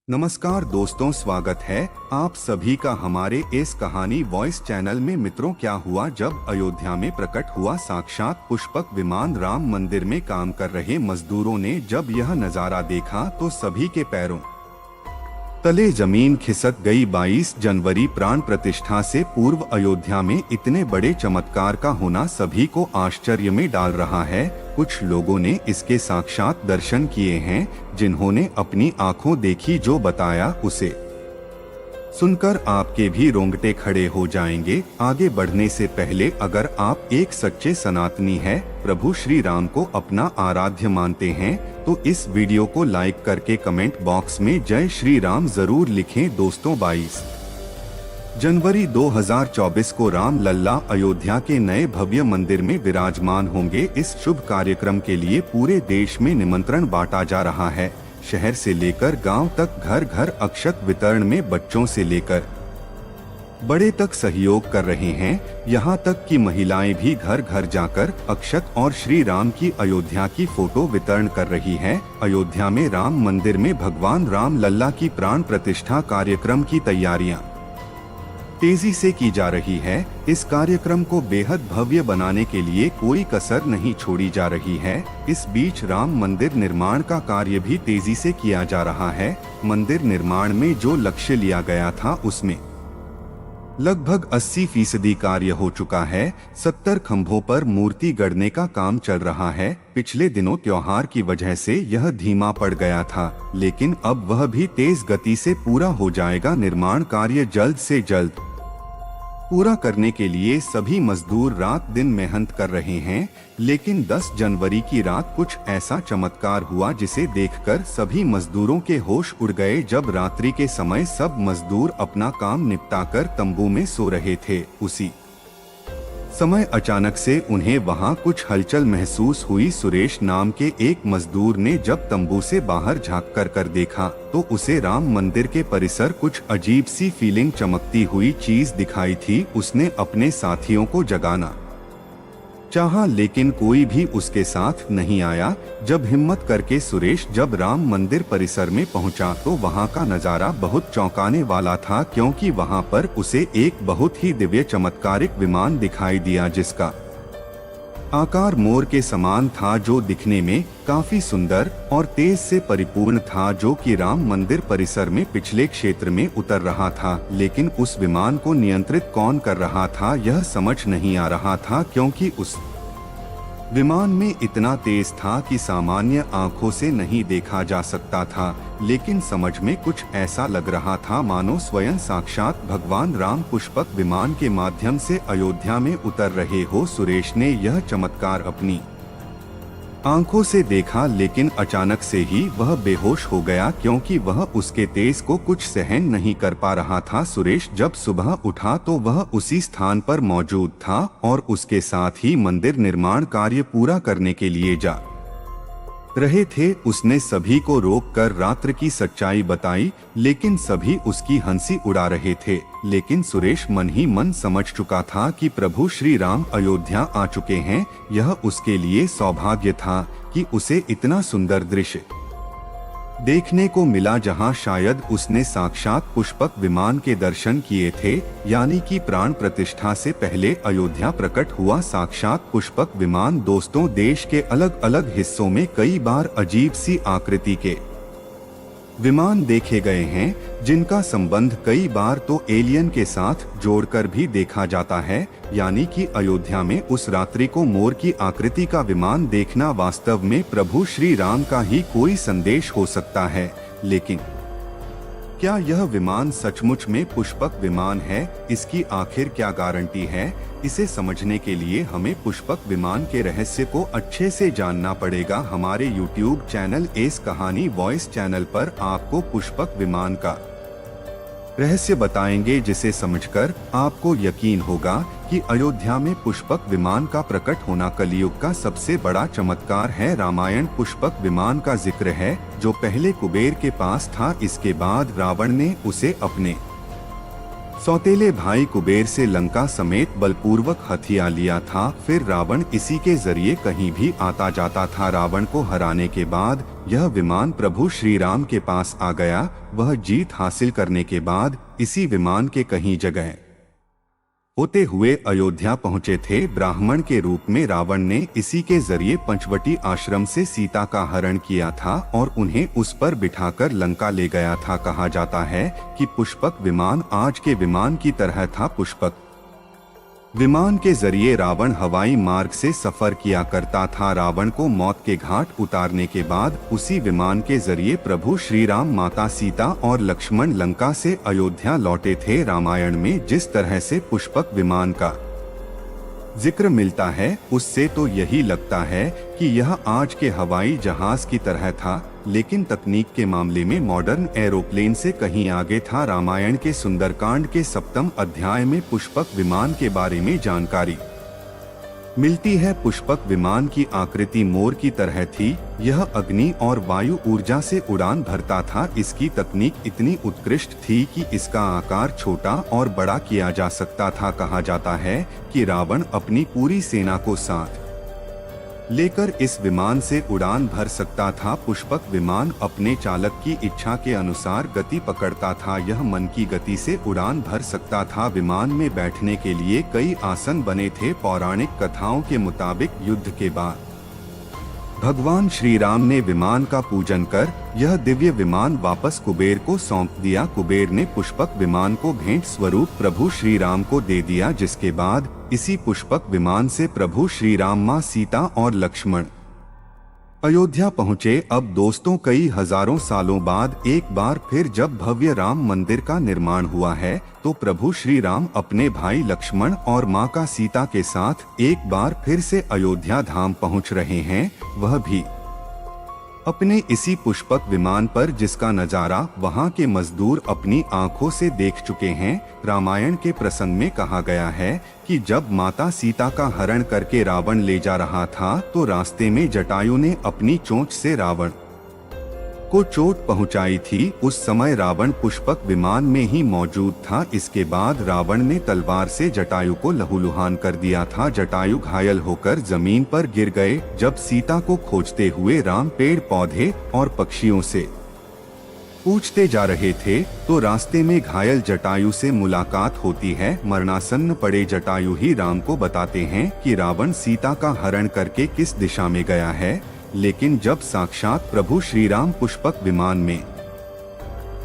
नमस्कार दोस्तों, स्वागत है आप सभी का हमारे इस कहानी वॉइस चैनल में। मित्रों, क्या हुआ जब अयोध्या में प्रकट हुआ साक्षात पुष्पक विमान। राम मंदिर में काम कर रहे मजदूरों ने जब यह नजारा देखा तो सभी के पैरों तले जमीन खिसक गई। 22 जनवरी प्राण प्रतिष्ठा से पूर्व अयोध्या में इतने बड़े चमत्कार का होना सभी को आश्चर्य में डाल रहा है। कुछ लोगों ने इसके साक्षात दर्शन किए हैं, जिन्होंने अपनी आंखों देखी। जो बताया उसे सुनकर आपके भी रोंगटे खड़े हो जाएंगे। आगे बढ़ने से पहले अगर आप एक सच्चे सनातनी हैं, प्रभु श्री राम को अपना आराध्य मानते हैं, तो इस वीडियो को लाइक करके कमेंट बॉक्स में जय श्री राम जरूर लिखें। दोस्तों, 22 जनवरी 2024 को राम लल्ला अयोध्या के नए भव्य मंदिर में विराजमान होंगे। इस शुभ कार्यक्रम के लिए पूरे देश में निमंत्रण बांटा जा रहा है। शहर से लेकर गांव तक घर घर अक्षत वितरण में बच्चों से लेकर बड़े तक सहयोग कर रहे हैं। यहां तक कि महिलाएं भी घर घर जाकर अक्षत और श्री राम की अयोध्या की फोटो वितरण कर रही हैं। अयोध्या में राम मंदिर में भगवान राम लल्ला की प्राण प्रतिष्ठा कार्यक्रम की तैयारियां तेजी से की जा रही है। इस कार्यक्रम को बेहद भव्य बनाने के लिए कोई कसर नहीं छोड़ी जा रही है। इस बीच राम मंदिर निर्माण का कार्य भी तेजी से किया जा रहा है। मंदिर निर्माण में जो लक्ष्य लिया गया था उसमें लगभग 80% कार्य हो चुका है। 70 खंभों पर मूर्ति गढ़ने का काम चल रहा है। पिछले दिनों त्योहार की वजह से यह धीमा पड़ गया था, लेकिन अब वह भी तेज गति से पूरा हो जाएगा। निर्माण कार्य जल्द से जल्द पूरा करने के लिए सभी मजदूर रात दिन मेहनत कर रहे हैं। लेकिन 10 जनवरी की रात कुछ ऐसा चमत्कार हुआ जिसे देखकर सभी मजदूरों के होश उड़ गए। जब रात्रि के समय सब मजदूर अपना काम निपटाकर तंबू में सो रहे थे, उसी समय अचानक से उन्हें वहां कुछ हलचल महसूस हुई। सुरेश नाम के एक मजदूर ने जब तंबू से बाहर झांक कर देखा तो उसे राम मंदिर के परिसर कुछ अजीब सी फीलिंग चमकती हुई चीज दिखाई थी। उसने अपने साथियों को जगाना चाहा, लेकिन कोई भी उसके साथ नहीं आया। जब हिम्मत करके सुरेश जब राम मंदिर परिसर में पहुंचा तो वहां का नजारा बहुत चौंकाने वाला था, क्योंकि वहां पर उसे एक बहुत ही दिव्य चमत्कारिक विमान दिखाई दिया, जिसका आकार मोर के समान था, जो दिखने में काफी सुंदर और तेज से परिपूर्ण था, जो कि राम मंदिर परिसर में पिछले क्षेत्र में उतर रहा था। लेकिन उस विमान को नियंत्रित कौन कर रहा था यह समझ नहीं आ रहा था, क्योंकि उस विमान में इतना तेज था कि सामान्य आंखों से नहीं देखा जा सकता था। लेकिन समझ में कुछ ऐसा लग रहा था मानो स्वयं साक्षात भगवान राम पुष्पक विमान के माध्यम से अयोध्या में उतर रहे हो। सुरेश ने यह चमत्कार अपनी आंखों से देखा, लेकिन अचानक से ही वह बेहोश हो गया, क्योंकि वह उसके तेज को कुछ सहन नहीं कर पा रहा था। सुरेश जब सुबह उठा तो वह उसी स्थान पर मौजूद था और उसके साथ ही मंदिर निर्माण कार्य पूरा करने के लिए जा रहे थे। उसने सभी को रोककर रात्र की सच्चाई बताई, लेकिन सभी उसकी हंसी उड़ा रहे थे। लेकिन सुरेश मन ही मन समझ चुका था कि प्रभु श्री राम अयोध्या आ चुके हैं। यह उसके लिए सौभाग्य था कि उसे इतना सुंदर दृश्य देखने को मिला, जहां शायद उसने साक्षात पुष्पक विमान के दर्शन किए थे। यानी कि प्राण प्रतिष्ठा से पहले अयोध्या प्रकट हुआ साक्षात पुष्पक विमान। दोस्तों, देश के अलग अलग हिस्सों में कई बार अजीब सी आकृति के विमान देखे गए हैं, जिनका संबंध कई बार तो एलियन के साथ जोड़कर भी देखा जाता है। यानी कि अयोध्या में उस रात्रि को मोर की आकृति का विमान देखना वास्तव में प्रभु श्री राम का ही कोई संदेश हो सकता है। लेकिन क्या यह विमान सचमुच में पुष्पक विमान है? इसकी आखिर क्या गारंटी है? इसे समझने के लिए हमें पुष्पक विमान के रहस्य को अच्छे से जानना पड़ेगा। हमारे YouTube चैनल एस कहानी वॉइस चैनल पर आपको पुष्पक विमान का रहस्य बताएंगे, जिसे समझकर आपको यकीन होगा कि अयोध्या में पुष्पक विमान का प्रकट होना कलयुग का सबसे बड़ा चमत्कार है। रामायण पुष्पक विमान का जिक्र है, जो पहले कुबेर के पास था। इसके बाद रावण ने उसे अपने सौतेले भाई कुबेर से लंका समेत बलपूर्वक हथिया लिया था। फिर रावण इसी के जरिए कहीं भी आता जाता था। रावण को हराने के बाद यह विमान प्रभु श्री राम के पास आ गया। वह जीत हासिल करने के बाद इसी विमान के कहीं जगह होते हुए अयोध्या पहुंचे थे। ब्राह्मण के रूप में रावण ने इसी के जरिए पंचवटी आश्रम से सीता का हरण किया था और उन्हें उस पर बिठाकर लंका ले गया था। कहा जाता है कि पुष्पक विमान आज के विमान की तरह था। पुष्पक विमान के जरिए रावण हवाई मार्ग से सफर किया करता था। रावण को मौत के घाट उतारने के बाद उसी विमान के जरिए प्रभु श्री राम, माता सीता और लक्ष्मण लंका से अयोध्या लौटे थे। रामायण में जिस तरह से पुष्पक विमान का जिक्र मिलता है उससे तो यही लगता है कि यह आज के हवाई जहाज की तरह था, लेकिन तकनीक के मामले में मॉडर्न एरोप्लेन से कहीं आगे था। रामायण के सुंदरकांड के 7वें अध्याय में पुष्पक विमान के बारे में जानकारी मिलती है। पुष्पक विमान की आकृति मोर की तरह थी। यह अग्नि और वायु ऊर्जा से उड़ान भरता था। इसकी तकनीक इतनी उत्कृष्ट थी कि इसका आकार छोटा और बड़ा किया जा सकता था। कहा जाता है कि रावण अपनी पूरी सेना को साथ लेकर इस विमान से उड़ान भर सकता था। पुष्पक विमान अपने चालक की इच्छा के अनुसार गति पकड़ता था। यह मन की गति से उड़ान भर सकता था। विमान में बैठने के लिए कई आसन बने थे। पौराणिक कथाओं के मुताबिक युद्ध के बाद भगवान श्री राम ने विमान का पूजन कर यह दिव्य विमान वापस कुबेर को सौंप दिया। कुबेर ने पुष्पक विमान को भेंट स्वरूप प्रभु श्री राम को दे दिया, जिसके बाद इसी पुष्पक विमान से प्रभु श्री राम, मां सीता और लक्ष्मण अयोध्या पहुँचे। अब दोस्तों, कई हजारों सालों बाद एक बार फिर जब भव्य राम मंदिर का निर्माण हुआ है तो प्रभु श्री राम अपने भाई लक्ष्मण और मां का सीता के साथ एक बार फिर से अयोध्या धाम पहुंच रहे हैं, वह भी अपने इसी पुष्पक विमान पर, जिसका नजारा वहां के मजदूर अपनी आंखों से देख चुके हैं। रामायण के प्रसंग में कहा गया है कि जब माता सीता का हरण करके रावण ले जा रहा था तो रास्ते में जटायु ने अपनी चोंच से रावण को चोट पहुंचाई थी। उस समय रावण पुष्पक विमान में ही मौजूद था। इसके बाद रावण ने तलवार से जटायु को लहूलुहान कर दिया था। जटायु घायल होकर जमीन पर गिर गए। जब सीता को खोजते हुए राम पेड़ पौधे और पक्षियों से पूछते जा रहे थे तो रास्ते में घायल जटायु से मुलाकात होती है। मरणासन्न पड़े जटायु ही राम को बताते हैं कि रावण सीता का हरण करके किस दिशा में गया है। लेकिन जब साक्षात प्रभु श्री राम पुष्पक विमान में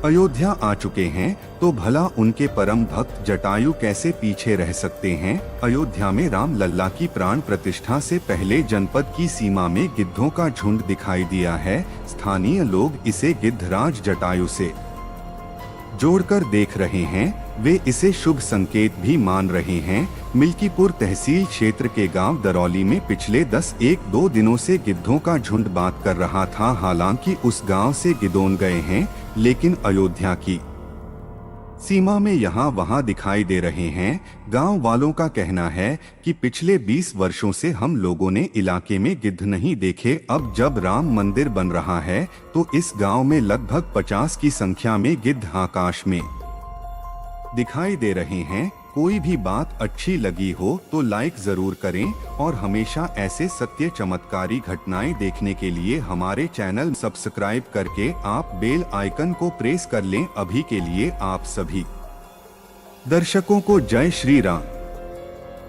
अयोध्या आ चुके हैं तो भला उनके परम भक्त जटायु कैसे पीछे रह सकते हैं। अयोध्या में राम लल्ला की प्राण प्रतिष्ठा से पहले जनपद की सीमा में गिद्धों का झुंड दिखाई दिया है। स्थानीय लोग इसे गिद्धराज जटायु से जोड़कर देख रहे हैं। वे इसे शुभ संकेत भी मान रहे हैं। मिल्कीपुर तहसील क्षेत्र के गांव दरौली में पिछले 10-1-2 दिनों से गिद्धों का झुंड बात कर रहा था। हालांकि उस गांव से गिदोन गए हैं, लेकिन अयोध्या की सीमा में यहाँ वहाँ दिखाई दे रहे हैं। गांव वालों का कहना है कि पिछले 20 वर्षों से हम लोगों ने इलाके में गिद्ध नहीं देखे। अब जब राम मंदिर बन रहा है तो इस गांव में लगभग 50 की संख्या में गिद्ध आकाश में दिखाई दे रहे हैं। कोई भी बात अच्छी लगी हो तो लाइक जरूर करें और हमेशा ऐसे सत्य चमत्कारी घटनाएं देखने के लिए हमारे चैनल सब्सक्राइब करके आप बेल आइकन को प्रेस कर लें। अभी के लिए आप सभी दर्शकों को जय श्री राम।